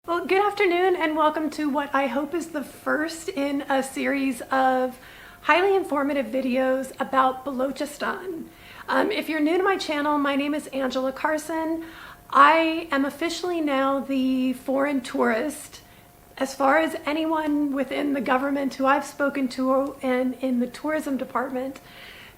Well, good afternoon and welcome to what I hope is the first in a series of highly informative videos about Balochistan. If you're new to my channel, my name is Angela Carson. I am officially now the foreign tourist as far as anyone within the government who I've spoken to and in the tourism department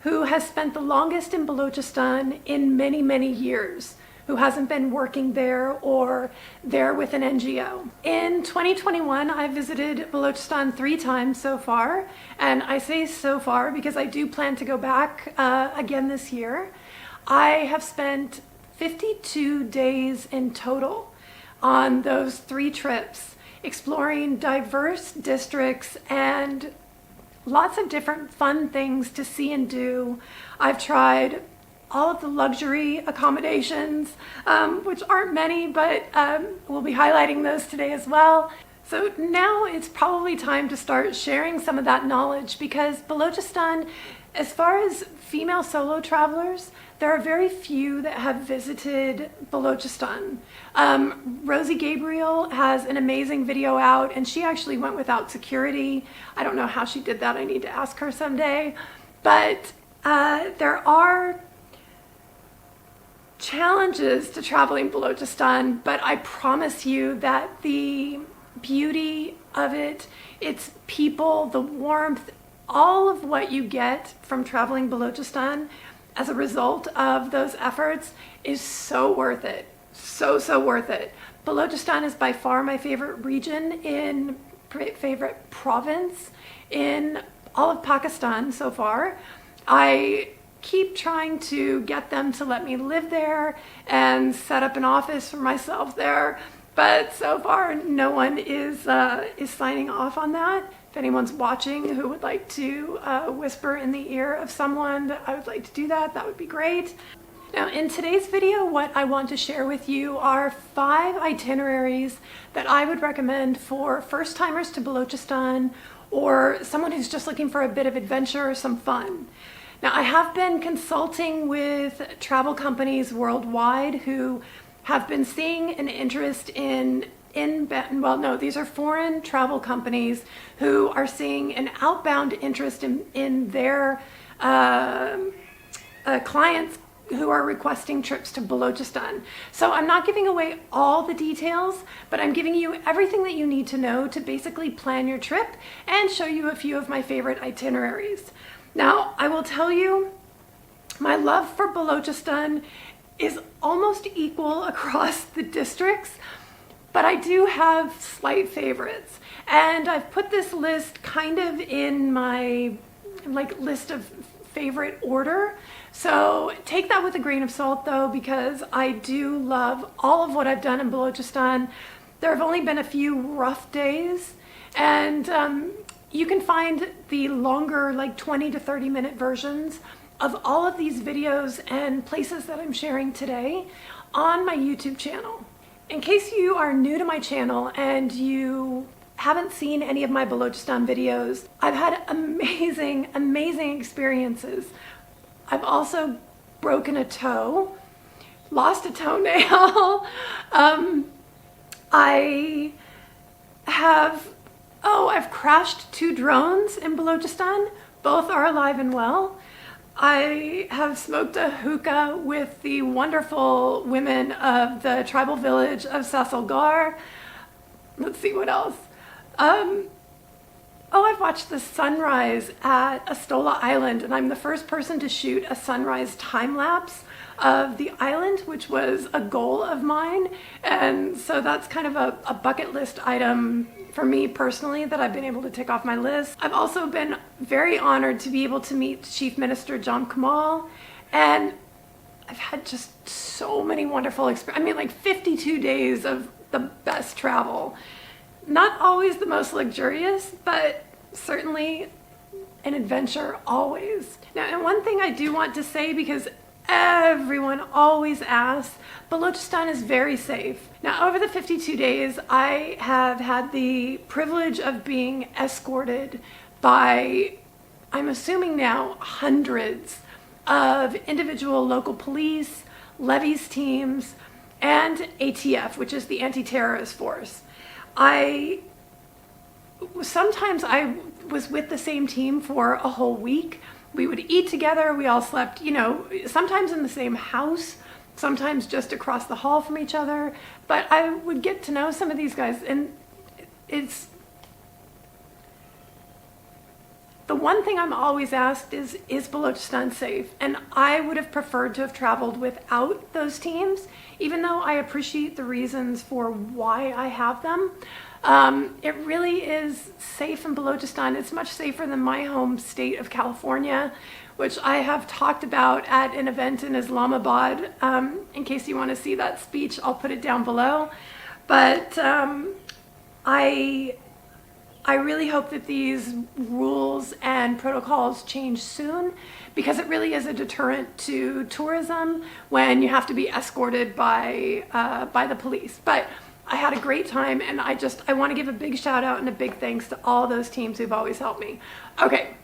who has spent the longest in Balochistan in many, many years, who hasn't been working there or there with an NGO. In 2021, I visited Balochistan 3 times so far, and I say so far because I do plan to go back again this year. I have spent 52 days in total on those 3 trips, exploring diverse districts and lots of different fun things to see and do. I've tried all of the luxury accommodations, which aren't many, but we'll be highlighting those today as well. So now it's probably time to start sharing some of that knowledge, because Balochistan, as far as female solo travelers, there are very few that have visited Balochistan. Rosie Gabriel has an amazing video out, and she actually went without security. I don't know how she did that. I need to ask her someday. But there are challenges to traveling Balochistan, but I promise you that the beauty of it, its people, the warmth, all of what you get from traveling Balochistan as a result of those efforts is so worth it. So worth it. Balochistan is by far my favorite region, favorite province in all of Pakistan so far. I keep trying to get them to let me live there and set up an office for myself there, but so far no one is signing off on that. If anyone's watching who would like to whisper in the ear of someone that I would like to do that, that would be great. Now, in today's video, what I want to share with you are 5 itineraries that I would recommend for first-timers to Balochistan or someone who's just looking for a bit of adventure or some fun. Now, I have been consulting with travel companies worldwide who have been seeing an interest these are foreign travel companies who are seeing an outbound interest in their clients who are requesting trips to Balochistan. So I'm not giving away all the details, but I'm giving you everything that you need to know to basically plan your trip and show you a few of my favorite itineraries. Now, I will tell you, my love for Balochistan is almost equal across the districts, but I do have slight favorites. And I've put this list kind of in my list of favorite order. So take that with a grain of salt though, because I do love all of what I've done in Balochistan. There have only been a few rough days, and you can find the longer, 20 to 30 minute versions of all of these videos and places that I'm sharing today on my YouTube channel. In case you are new to my channel and you haven't seen any of my Balochistan videos, I've had amazing experiences. I've also broken a toe, lost a toenail. I've crashed 2 drones in Balochistan. Both are alive and well. I have smoked a hookah with the wonderful women of the tribal village of Sasalgar. Let's see what else. I've watched the sunrise at Astola Island, and I'm the first person to shoot a sunrise time lapse of the island, which was a goal of mine. And so that's kind of a bucket list item for me personally that I've been able to tick off my list. I've also been very honored to be able to meet Chief Minister John Kamal, and I've had just so many wonderful experiences. 52 days of the best travel. Not always the most luxurious, but certainly an adventure always. Now, and one thing I do want to say, because everyone always asks, Balochistan is very safe. Now, over the 52 days, I have had the privilege of being escorted by, I'm assuming now, hundreds of individual local police, levies teams, and ATF, which is the anti-terrorist force. Sometimes I was with the same team for a whole week. We would eat together. We all slept, you know, sometimes in the same house, sometimes just across the hall from each other. But I would get to know some of these guys, and it's the one thing I'm always asked is Balochistan safe? And I would have preferred to have traveled without those teams, even though I appreciate the reasons for why I have them. It really is safe in Balochistan. It's much safer than my home state of California, which I have talked about at an event in Islamabad. In case you want to see that speech, I'll put it down below. But I really hope that these rules and protocols change soon, because it really is a deterrent to tourism when you have to be escorted by the police. But I had a great time, and I want to give a big shout out and a big thanks to all those teams who've always helped me. Okay,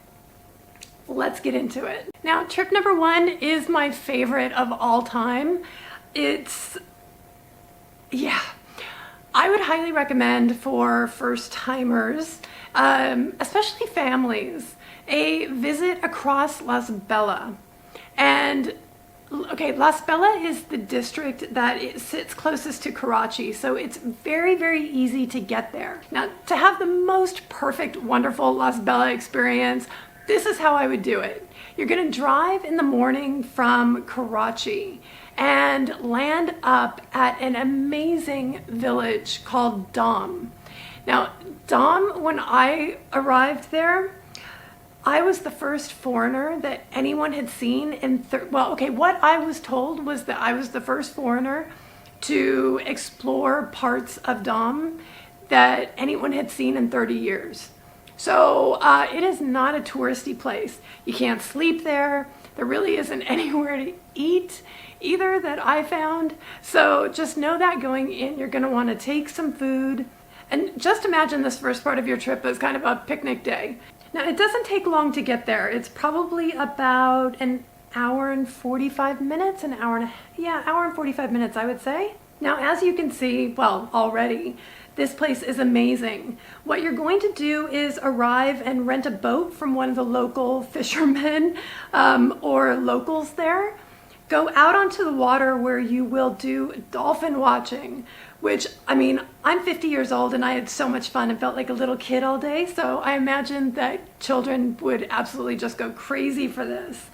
let's get into it. Now, trip number 1 is my favorite of all time. I would highly recommend for first timers, especially families, a visit across LASBELA. And okay, LASBELA is the district that sits closest to Karachi, so it's very, very easy to get there. Now, to have the most perfect, wonderful LASBELA experience, this is how I would do it. You're gonna drive in the morning from Karachi and land up at an amazing village called Damb. Now, Damb, when I arrived there, I was the first foreigner that anyone had seen in, what I was told was that I was the first foreigner to explore parts of Damb that anyone had seen in 30 years. So it is not a touristy place. You can't sleep there. There really isn't anywhere to eat either that I found. So just know that going in, you're gonna wanna take some food. And just imagine this first part of your trip as kind of a picnic day. Now, it doesn't take long to get there. It's probably about an hour and 45 minutes, hour and 45 minutes, I would say. Now, as you can see, well, already, this place is amazing. What you're going to do is arrive and rent a boat from one of the local fishermen or locals there. Go out onto the water where you will do dolphin watching, which, I mean, I'm 50 years old and I had so much fun and felt like a little kid all day. So I imagine that children would absolutely just go crazy for this.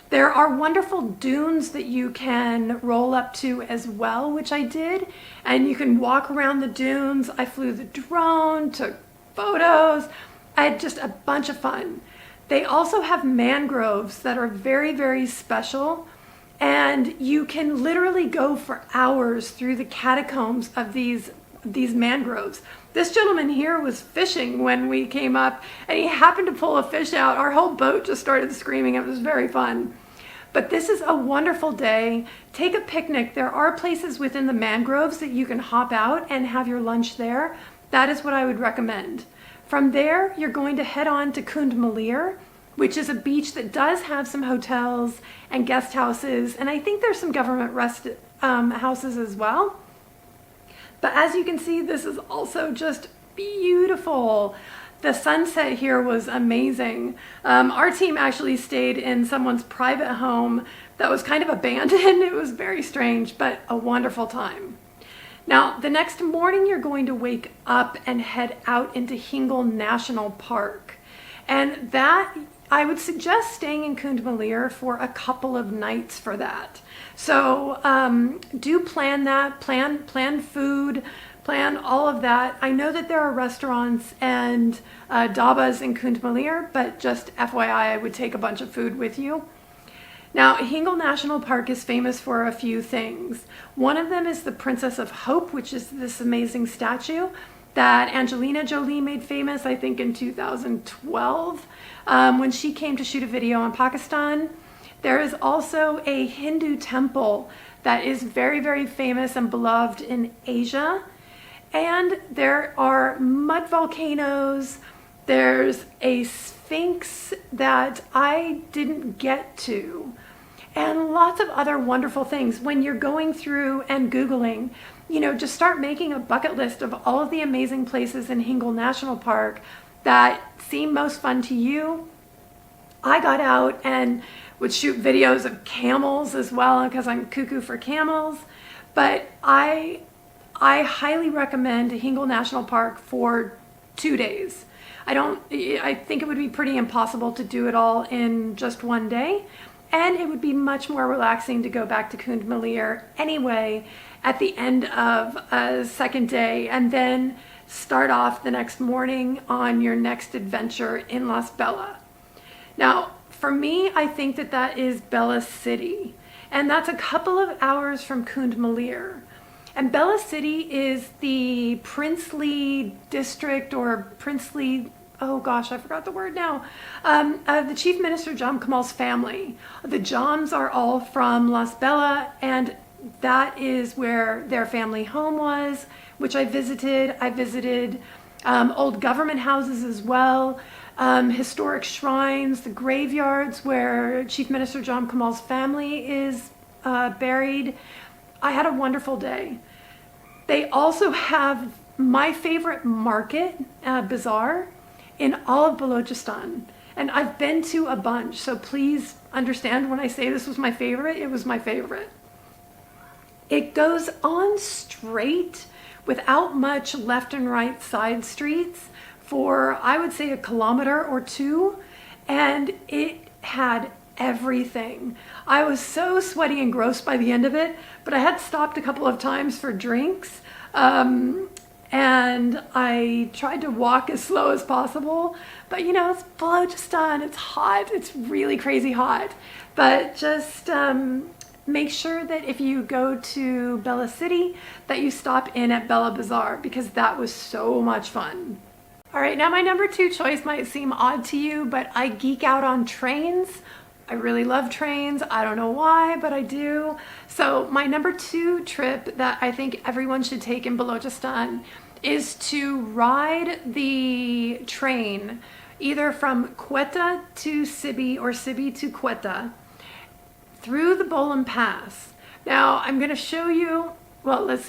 There are wonderful dunes that you can roll up to as well, which I did. And you can walk around the dunes. I flew the drone, took photos. I had just a bunch of fun. They also have mangroves that are very, very special. And you can literally go for hours through the catacombs of these mangroves. This gentleman here was fishing when we came up, and he happened to pull a fish out. Our whole boat just started screaming. It was very fun. But this is a wonderful day. Take a picnic. There are places within the mangroves that you can hop out and have your lunch there. That is what I would recommend. From there, you're going to head on to Kund, Malir, which is a beach that does have some hotels and guest houses, and I think there's some government rest houses as well. But as you can see, this is also just beautiful. The sunset here was amazing. Our team actually stayed in someone's private home that was kind of abandoned. It was very strange, but a wonderful time. Now, the next morning, you're going to wake up and head out into Hingol National Park. And that, I would suggest staying in Kund Malir for a couple of nights for that. So do plan that, plan food, plan all of that. I know that there are restaurants and dabas in Kund Malir, but just FYI, I would take a bunch of food with you. Now, Hingol National Park is famous for a few things. One of them is the Princess of Hope, which is this amazing statue that Angelina Jolie made famous, I think in 2012, when she came to shoot a video in Pakistan. There is also a Hindu temple that is very, very famous and beloved in Asia. And there are mud volcanoes. There's a sphinx that I didn't get to. and lots of other wonderful things. When you're going through and Googling, just start making a bucket list of all of the amazing places in Hingol National Park that seem most fun to you. I got out and would shoot videos of camels as well because I'm cuckoo for camels. But I highly recommend Hingol National Park for 2 days. I think it would be pretty impossible to do it all in just one day. And it would be much more relaxing to go back to Kund Malir anyway at the end of a second day, and then start off the next morning on your next adventure in LASBELA. Now, for me, I think that is Bela City, and that's a couple of hours from Kund Malir. And Bela City is the princely district, or princely, oh gosh, I forgot the word now, of the Chief Minister Jam Kamal's family. The Jams are all from LASBELA, and that is where their family home was, which I visited. I visited old government houses as well, historic shrines, the graveyards where Chief Minister Jam Kamal's family is buried. I had a wonderful day. They also have my favorite market, bazaar, in all of Balochistan. And I've been to a bunch, so please understand when I say this was my favorite, it was my favorite. It goes on straight without much left and right side streets for, I would say, 1 kilometer or 2, and it had everything. I was so sweaty and gross by the end of it, but I had stopped a couple of times for drinks, and I tried to walk as slow as possible, but it's Balochistan, it's hot, it's really crazy hot, but just make sure that if you go to Bela City that you stop in at Bela Bazaar, because that was so much fun. All right, now my number 2 choice might seem odd to you, but I geek out on trains. I really love trains. I don't know why, but I do. So my number 2 trip that I think everyone should take in Balochistan is to ride the train either from Quetta to Sibi or Sibi to Quetta through the BOLAN PASS. Now I'm going to show you, well, let's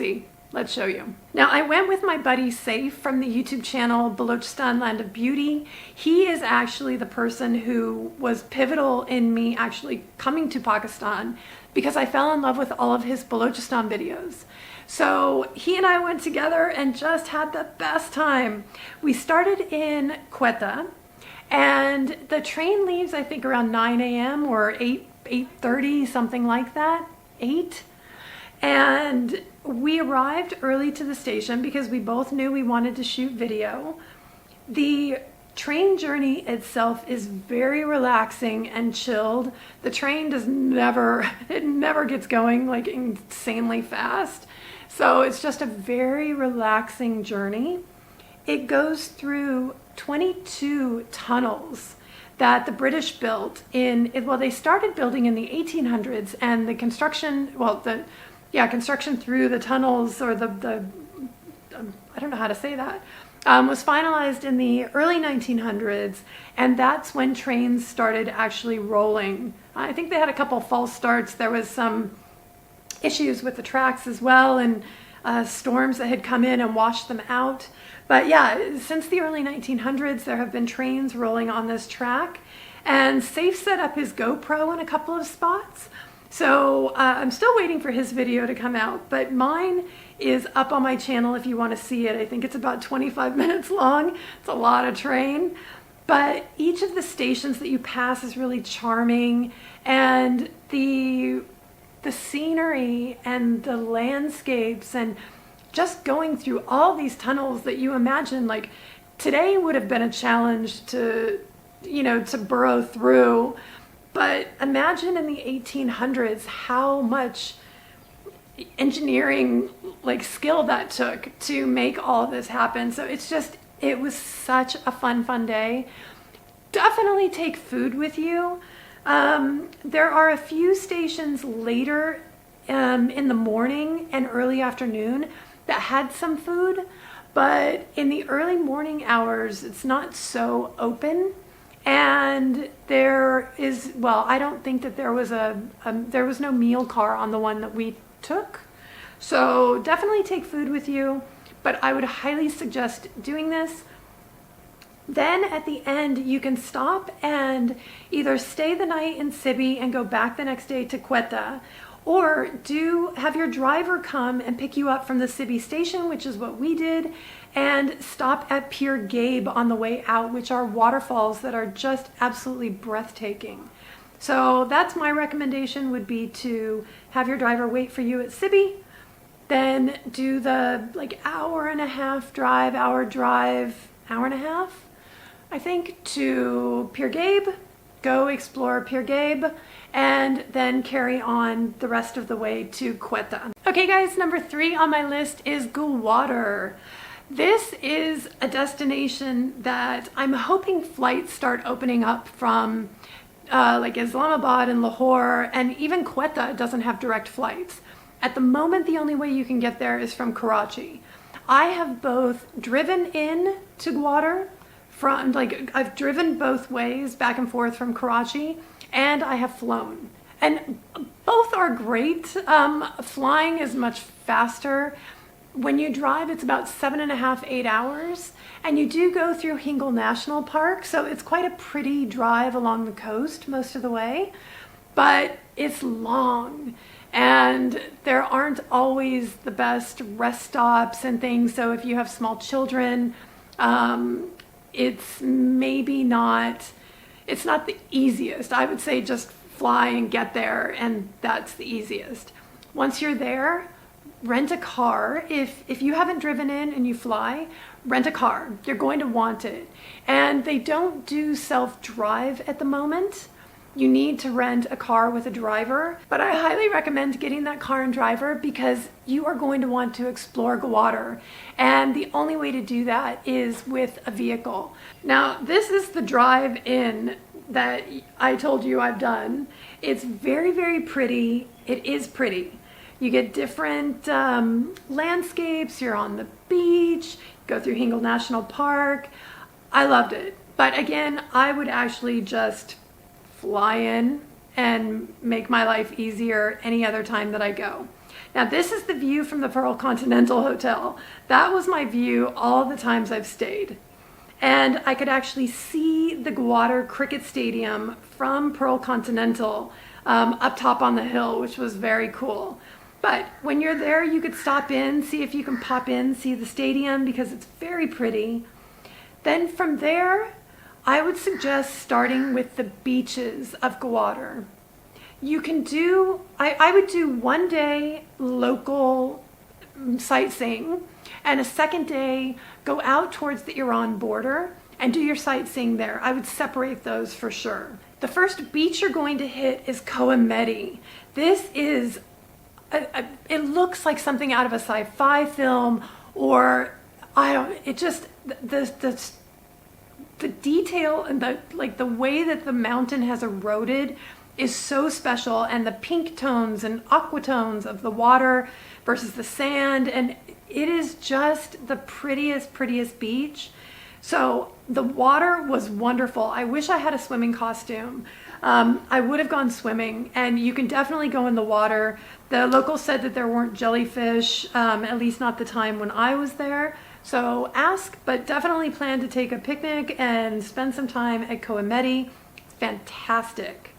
show you. Now I went with my buddy Saif from the YouTube channel Balochistan Land of Beauty. He is actually the person who was pivotal in me actually coming to Pakistan, because I fell in love with all of his Balochistan videos. So he and I went together and just had the best time. We started in Quetta, and the train leaves I think around 9 a.m. or 8:30, something like that, 8. And we arrived early to the station because we both knew we wanted to shoot video. The train journey itself is very relaxing and chilled. The train never gets going like insanely fast. So it's just a very relaxing journey. It goes through 22 tunnels that the British built they started building in the 1800s, and the construction, construction through the tunnels, or I don't know how to say that, was finalized in the early 1900s, and that's when trains started actually rolling. I think they had a couple false starts. There was some issues with the tracks as well, and storms that had come in and washed them out. But yeah, since the early 1900s, there have been trains rolling on this track, and Saif set up his GoPro in a couple of spots. So I'm still waiting for his video to come out, but mine is up on my channel if you want to see it. I think it's about 25 minutes long. It's a lot of train, but each of the stations that you pass is really charming, and the scenery and the landscapes, and just going through all these tunnels that you imagine, like today would have been a challenge to burrow through. But imagine in the 1800s how much engineering skill that took to make all of this happen. So it was such a fun day. Definitely take food with you. There are a few stations later in the morning and early afternoon that had some food, but in the early morning hours, it's not so open. And there is, well, I don't think that there was there was no meal car on the one that we took. So definitely take food with you, but I would highly suggest doing this. Then at the end, you can stop and either stay the night in Sibi and go back the next day to Quetta, or have your driver come and pick you up from the Sibi station, which is what we did, and stop at Pir Ghaib on the way out, which are waterfalls that are just absolutely breathtaking. So that's my recommendation, would be to have your driver wait for you at Sibi, then do the hour and a half drive, hour and a half, I think, to Pir Ghaib, go explore Pir Ghaib, and then carry on the rest of the way to Quetta. Okay guys, number 3 on my list is Gwater. This is a destination that I'm hoping flights start opening up from Islamabad and Lahore, and even Quetta doesn't have direct flights. At the moment, the only way you can get there is from Karachi. I have both driven in to Gwater, I've driven both ways back and forth from Karachi, and I have flown. And both are great. Flying is much faster. When you drive, it's about 7.5, 8 hours. And you do go through Hingol National Park, so it's quite a pretty drive along the coast most of the way. But it's long, and there aren't always the best rest stops and things. So if you have small children, it's not the easiest. I would say just fly and get there, and that's the easiest. Once you're there, rent a car. If you haven't driven in and you fly, rent a car. You're going to want it. And they don't do self-drive at the moment. You need to rent a car with a driver, but I highly recommend getting that car and driver, because you are going to want to explore Gwater, and the only way to do that is with a vehicle. Now, this is the drive-in that I told you I've done. It's very, very pretty. It is pretty. You get different landscapes. You're on the beach, go through Hingol National Park. I loved it. But again, I would actually just fly in and make my life easier any other time that I go. Now, this is the view from the Pearl Continental Hotel. That was my view all the times I've stayed. And I could actually see the Gwater Cricket Stadium from Pearl Continental up top on the hill, which was very cool. But when you're there, you could stop in, see if you can pop in, see the stadium, because it's very pretty. Then from there, I would suggest starting with the beaches of Gwater. You can do, I would do 1 day local sightseeing, and a second day go out towards the Iran border and do your sightseeing there. I would separate those for sure. The first beach you're going to hit is Koh-e-Mehdi. This is, it looks like something out of a sci-fi film, or the detail and the way that the mountain has eroded is so special, and the pink tones and aqua tones of the water versus the sand, and it is just the prettiest beach. So the water was wonderful. I wish I had a swimming costume. I would have gone swimming, and you can definitely go in the water. The locals said that there weren't jellyfish, at least not the time when I was there. So ask, but definitely plan to take a picnic and spend some time at Koh-e-Mehdi. Fantastic.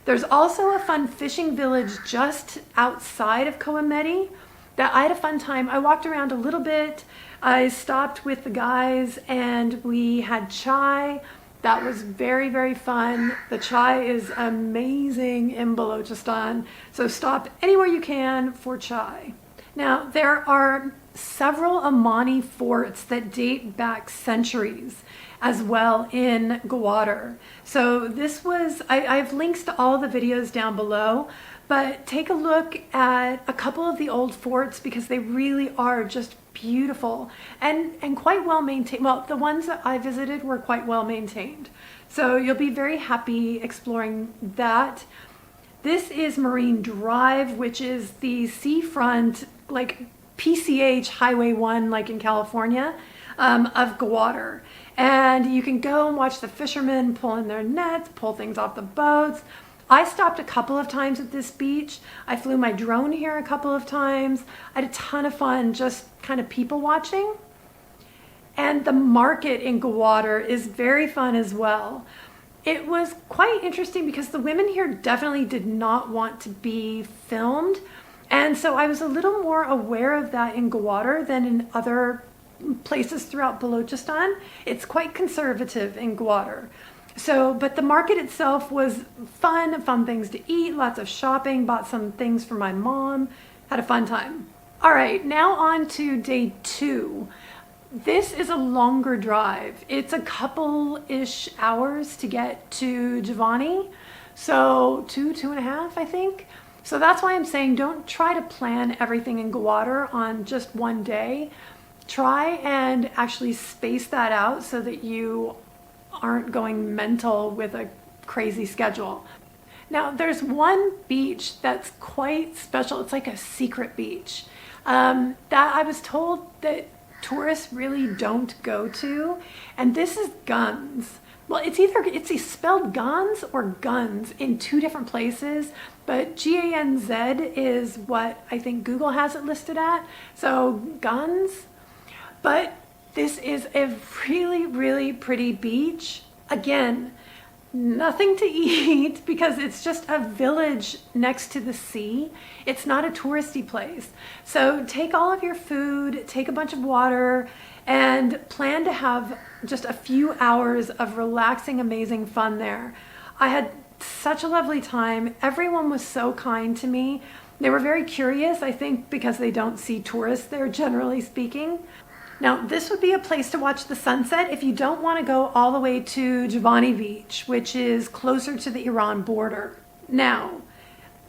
There's also a fun fishing village just outside of Koh-e-Mehdi that I had a fun time. I walked around a little bit. I stopped with the guys and we had chai. That was very, very fun. The chai is amazing in Balochistan, so stop anywhere you can for chai. Now, there are several Omani forts that date back centuries as well in Gwater. So this was, I have links to all the videos down below, but take a look at a couple of the old forts because they really are just beautiful and quite well maintained. Well, the ones that I visited were quite well maintained. So you'll be very happy exploring that. This is Marine Drive, which is the seafront, like PCH Highway 1, like in California. of Gwater. And you can go and watch the fishermen pull in their nets, pull things off the boats. I stopped a couple of times at this beach. I flew my drone here a couple of times. I had a ton of fun just kind of people watching. And the market in Gwater is very fun as well. It was quite interesting because the women here definitely did not want to be filmed. And so I was a little more aware of that in Gwater than in other places throughout Balochistan. It's quite conservative in Gwater. So, but the market itself was fun things to eat, lots of shopping, bought some things for my mom, had a fun time. All right, now on to day 2. This is a longer drive. It's a couple-ish hours to get to Giovanni. So 2.5, I think. So that's why I'm saying don't try to plan everything in Gwater on just one day. Try and actually space that out so that you aren't going mental with a crazy schedule. Now there's one beach that's quite special. It's like a secret beach that I was told that tourists really don't go to, and this is Guns. Well, it's spelled Guns or Guns in 2 different places, but G-A-N-Z is what I think Google has it listed at, so Guns. But this is a really, really pretty beach. Again, nothing to eat because it's just a village next to the sea. It's not a touristy place. So take all of your food, take a bunch of water, and plan to have just a few hours of relaxing, amazing fun there. I had such a lovely time. Everyone was so kind to me. They were very curious, I think, because they don't see tourists there, generally speaking. Now, this would be a place to watch the sunset if you don't want to go all the way to Giovanni Beach, which is closer to the Iran border. Now,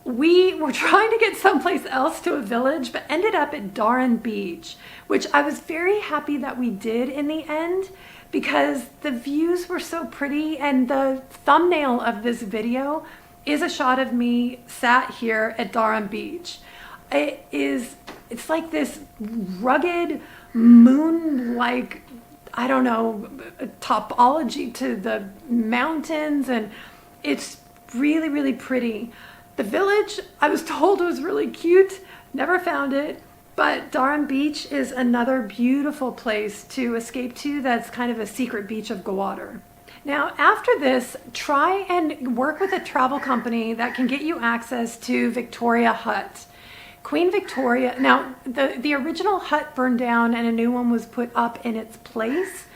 we were trying to get someplace else to a village, but ended up at Damb Beach, which I was very happy that we did in the end because the views were so pretty, and the thumbnail of this video is a shot of me sat here at Damb Beach. It's like this rugged, moon-like, I don't know, topology to the mountains, and it's really, really pretty. The village, I was told, was really cute. Never found it, but Damb Beach is another beautiful place to escape to that's kind of a secret beach of Gwater. Now, after this, try and work with a travel company that can get you access to Victoria Hut. Queen Victoria, now the original hut burned down and a new one was put up in its place.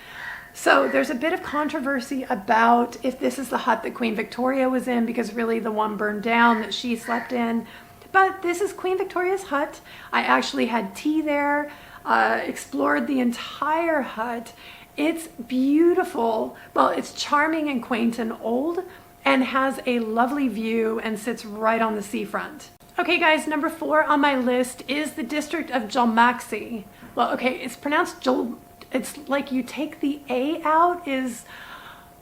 So there's a bit of controversy about if this is the hut that Queen Victoria was in, because really the one burned down that she slept in. But this is Queen Victoria's hut. I actually had tea there, explored the entire hut. It's beautiful. Well, it's charming and quaint and old and has a lovely view and sits right on the seafront. Okay guys, number 4 on my list is the district of Jalmaxi. Well, okay, it's pronounced Jol, it's like you take the A out, is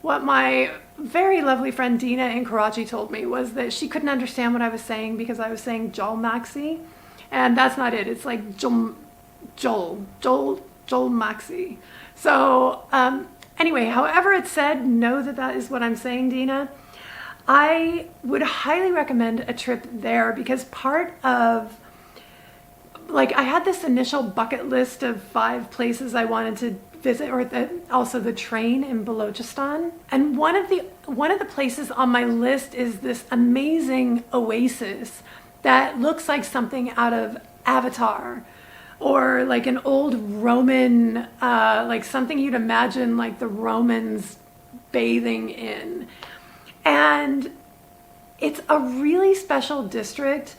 what my very lovely friend Dina in Karachi told me, was that she couldn't understand what I was saying because I was saying Jalmaxi, and that's not it. It's like Jalmaxi. So anyway, however it's said, know that that is what I'm saying, Dina. I would highly recommend a trip there because part of, like, I had this initial bucket list of 5 places I wanted to visit, or also the train in Balochistan. And one of the places on my list is this amazing oasis that looks like something out of Avatar, or like an old Roman, like something you'd imagine like the Romans bathing in. And it's a really special district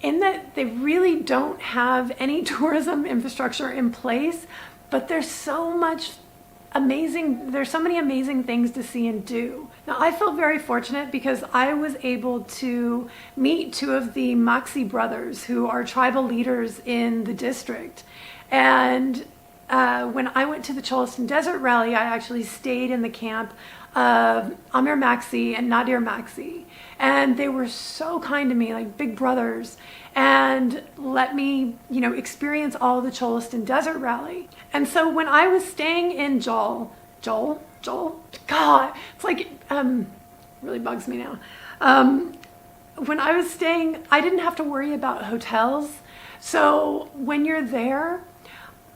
in that they really don't have any tourism infrastructure in place, but there's so many amazing things to see and do. Now, I felt very fortunate because I was able to meet 2 of the Maxi brothers who are tribal leaders in the district. And when I went to the Cholistan Desert Rally, I actually stayed in the camp of Amir Maxi and Nadir Maxi. And they were so kind to me, like big brothers, and let me, experience all of the Cholistan Desert Rally. And so when I was staying in Joel, God, it's like, really bugs me now. When I was staying, I didn't have to worry about hotels. So when you're there,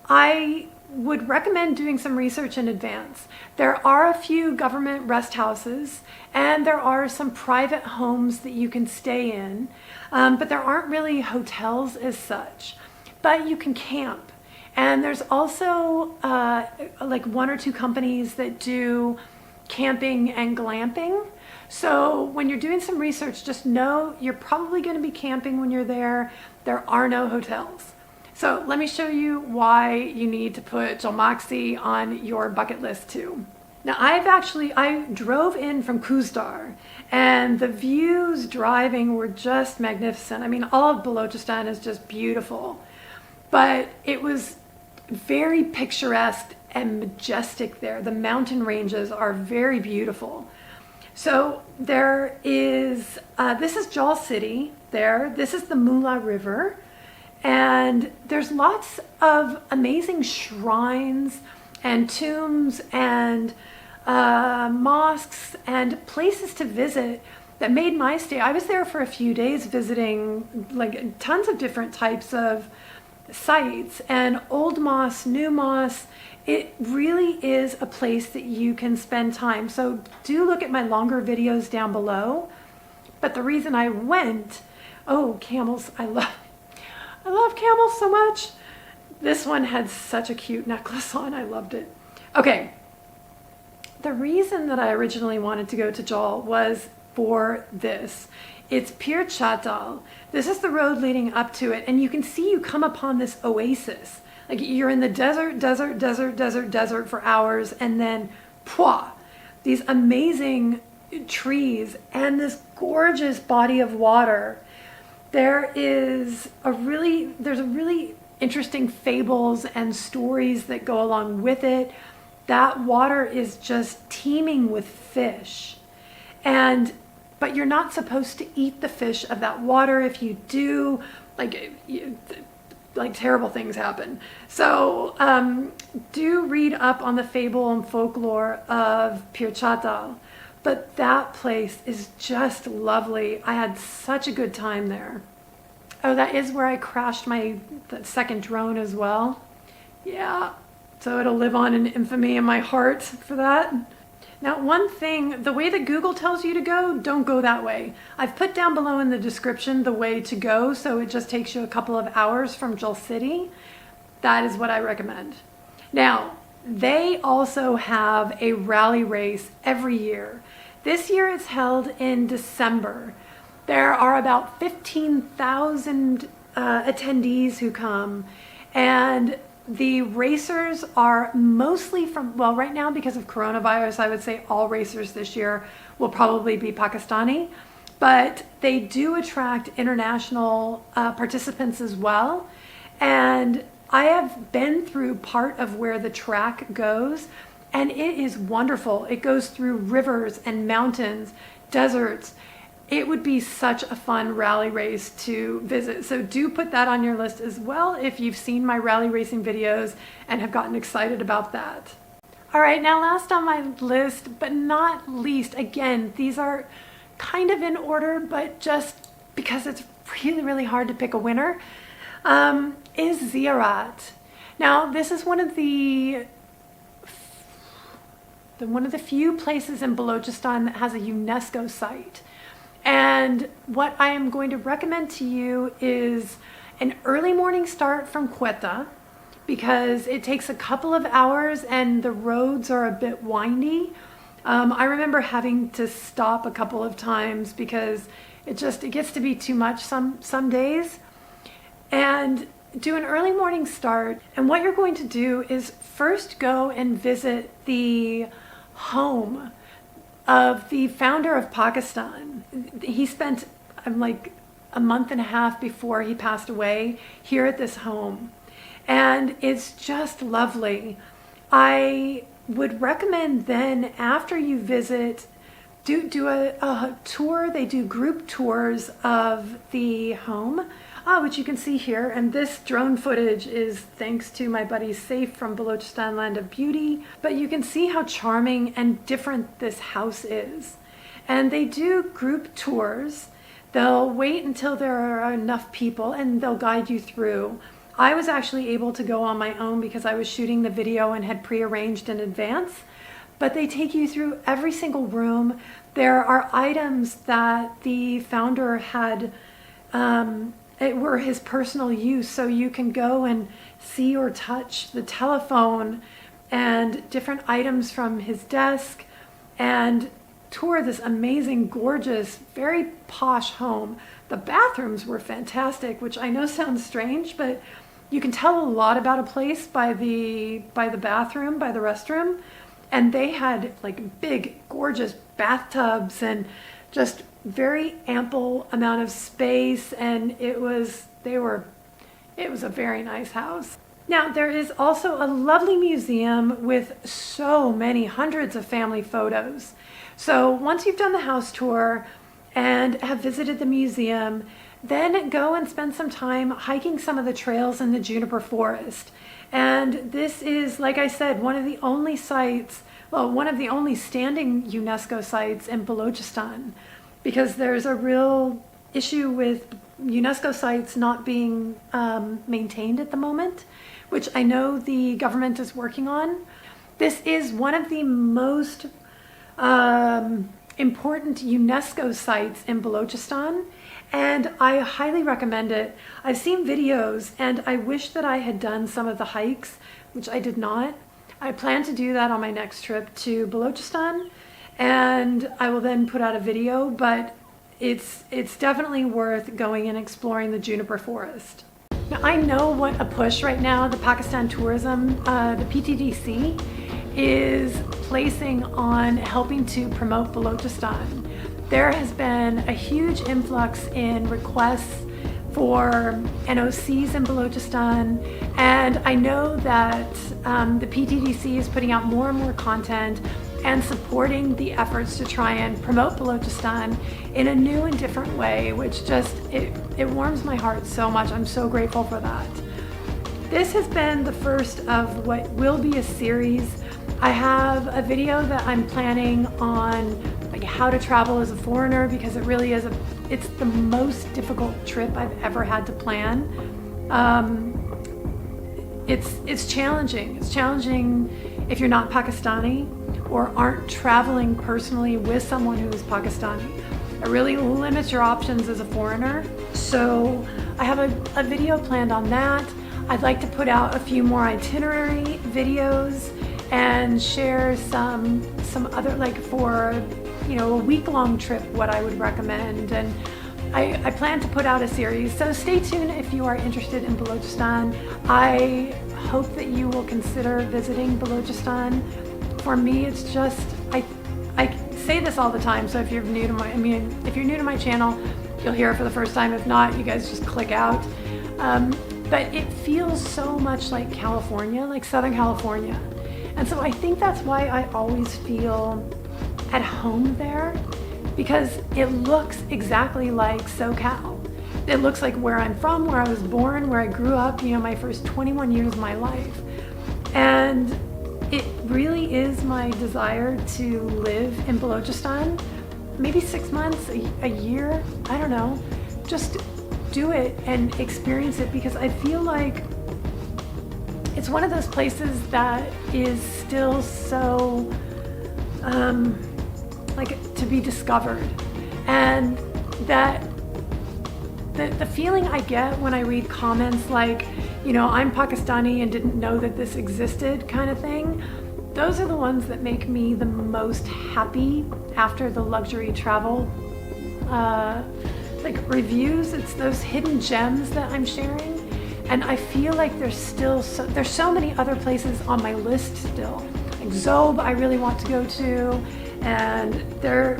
I would recommend doing some research in advance. There are a few government rest houses and there are some private homes that you can stay in, but there aren't really hotels as such, but you can camp. And there's also like 1 or 2 companies that do camping and glamping. So when you're doing some research, just know you're probably going to be camping when you're there. There are no hotels. So let me show you why you need to put Jalmaxi on your bucket list too. Now I drove in from Kuzdar and the views driving were just magnificent. I mean, all of Balochistan is just beautiful, but it was very picturesque and majestic there. The mountain ranges are very beautiful. So there is, this is Jal City there. This is the Mula River. And there's lots of amazing shrines and tombs and mosques and places to visit that made my stay. I was there for a few days visiting like tons of different types of sites and old mosques, new mosques. It really is a place that you can spend time. So do look at my longer videos down below. But the reason I went, oh, camels, I love camels so much. This one had such a cute necklace on. I loved it. Okay. The reason that I originally wanted to go to Jal was for this. It's Pir Ghaib. This is the road leading up to it. And you can see you come upon this oasis. Like you're in the desert for hours. And then, these amazing trees and this gorgeous body of water. There's a really interesting fables and stories that go along with it. That water is just teeming with fish. But you're not supposed to eat the fish of that water. If you do, like terrible things happen. So do read up on the fable and folklore of Pir Ghaib. But that place is just lovely. I had such a good time there. Oh, that is where I crashed my second drone as well. Yeah, so it'll live on in infamy in my heart for that. Now, one thing, the way that Google tells you to go, don't go that way. I've put down below in the description the way to go, so it just takes you a couple of hours from Jal City. That is what I recommend. Now, they also have a rally race every year. This year it's held in December. There are about 15,000 attendees who come, and the racers are mostly from, well, right now because of coronavirus, I would say all racers this year will probably be Pakistani, but they do attract international participants as well. And I have been through part of where the track goes, and it is wonderful. It goes through rivers and mountains, deserts. It would be such a fun rally race to visit. So do put that on your list as well if you've seen my rally racing videos and have gotten excited about that. All right, now last on my list, but not least, again, these are kind of in order, but just because it's really, really hard to pick a winner, is Ziyarat. Now, this is one of the few places in Balochistan that has a UNESCO site. And what I am going to recommend to you is an early morning start from Quetta, because it takes a couple of hours and the roads are a bit windy. I remember having to stop a couple of times because it gets to be too much some days. And do an early morning start. And what you're going to do is first go and visit the home of the founder of Pakistan. He spent like a month and a half before he passed away here at this home. and it's just lovely. I would recommend then, after you visit, do a tour. They do group tours of the home, which you can see here. And this drone footage is thanks to my buddy Safe from Balochistan Land of Beauty. But you can see how charming and different this house is. And they do group tours. They'll wait until there are enough people and they'll guide you through. I was actually able to go on my own because I was shooting the video and had pre-arranged in advance. But they take you through every single room. There are items that the founder had, it were his personal use. So you can go and see or touch the telephone and different items from his desk and tour this amazing, gorgeous, very posh home. The bathrooms were fantastic, which I know sounds strange, but you can tell a lot about a place by the bathroom, by the restroom. And they had like big, gorgeous bathtubs and just very ample amount of space. And it was a very nice house. Now, there is also a lovely museum with so many hundreds of family photos. So once you've done the house tour and have visited the museum, then go and spend some time hiking some of the trails in the Juniper Forest. And this is, like I said, one of the only sites, well, one of the only standing UNESCO sites in Balochistan, because there's a real issue with UNESCO sites not being maintained at the moment, which I know the government is working on. This is one of the most important UNESCO sites in Balochistan, and I highly recommend it. I've seen videos and I wish that I had done some of the hikes, which I did not. I plan to do that on my next trip to Balochistan, and I will then put out a video, but it's definitely worth going and exploring the Juniper Forest. Now, I know what a push right now the Pakistan Tourism, the PTDC, is placing on helping to promote Balochistan. There has been a huge influx in requests for NOCs in Balochistan, and I know that the PTDC is putting out more and more content and supporting the efforts to try and promote Balochistan in a new and different way, which just, it warms my heart so much. I'm so grateful for that. This has been the first of what will be a series. I have a video that I'm planning on like how to travel as a foreigner, because it really is it's the most difficult trip I've ever had to plan. It's challenging. It's challenging if you're not Pakistani or aren't traveling personally with someone who is Pakistani. It really limits your options as a foreigner. So I have a video planned on that. I'd like to put out a few more itinerary videos and share some other, like for, you know, a week-long trip, what I would recommend. And I plan to put out a series, so stay tuned if you are interested in Balochistan. I hope that you will consider visiting Balochistan. For me, it's just, I say this all the time, so if you're new to if you're new to my channel, you'll hear it for the first time. If not, you guys just click out. But it feels so much like California, like Southern California. And so I think that's why I always feel at home there, because it looks exactly like SoCal. It looks like where I'm from, where I was born, where I grew up, you know, my first 21 years of my life. And it really is my desire to live in Balochistan, maybe 6 months, a year, I don't know, just do it and experience it, because I feel like it's one of those places that is still so like to be discovered. And that the feeling I get when I read comments like, you know, I'm Pakistani and didn't know that this existed kind of thing, those are the ones that make me the most happy after the luxury travel like reviews. It's those hidden gems that I'm sharing. And I feel like there's so many other places on my list still. Like Zob, I really want to go to, and there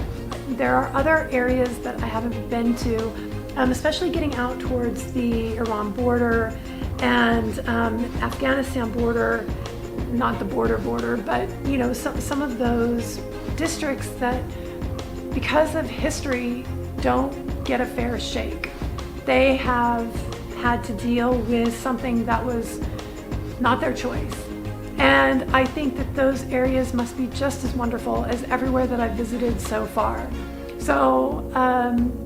are other areas that I haven't been to, especially getting out towards the Iran border and Afghanistan border, not the border, but you know, some of those districts that, because of history, don't get a fair shake. They have had to deal with something that was not their choice. And I think that those areas must be just as wonderful as everywhere that I've visited so far. So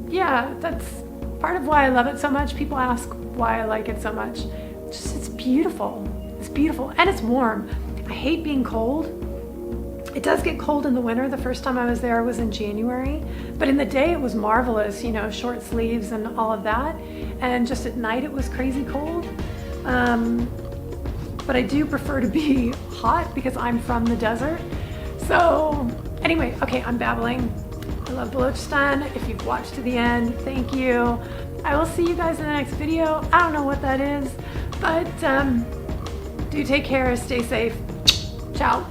yeah, that's part of why I love it so much. People ask why I like it so much. It's beautiful. It's beautiful, and it's warm. I hate being cold. It does get cold in the winter. The first time I was there was in January, but in the day it was marvelous, you know, short sleeves and all of that. And just at night it was crazy cold. But I do prefer to be hot because I'm from the desert. So anyway, okay, I'm babbling. I love Balochistan. If you've watched to the end, thank you. I will see you guys in the next video. I don't know what that is, but do take care, stay safe. Ciao.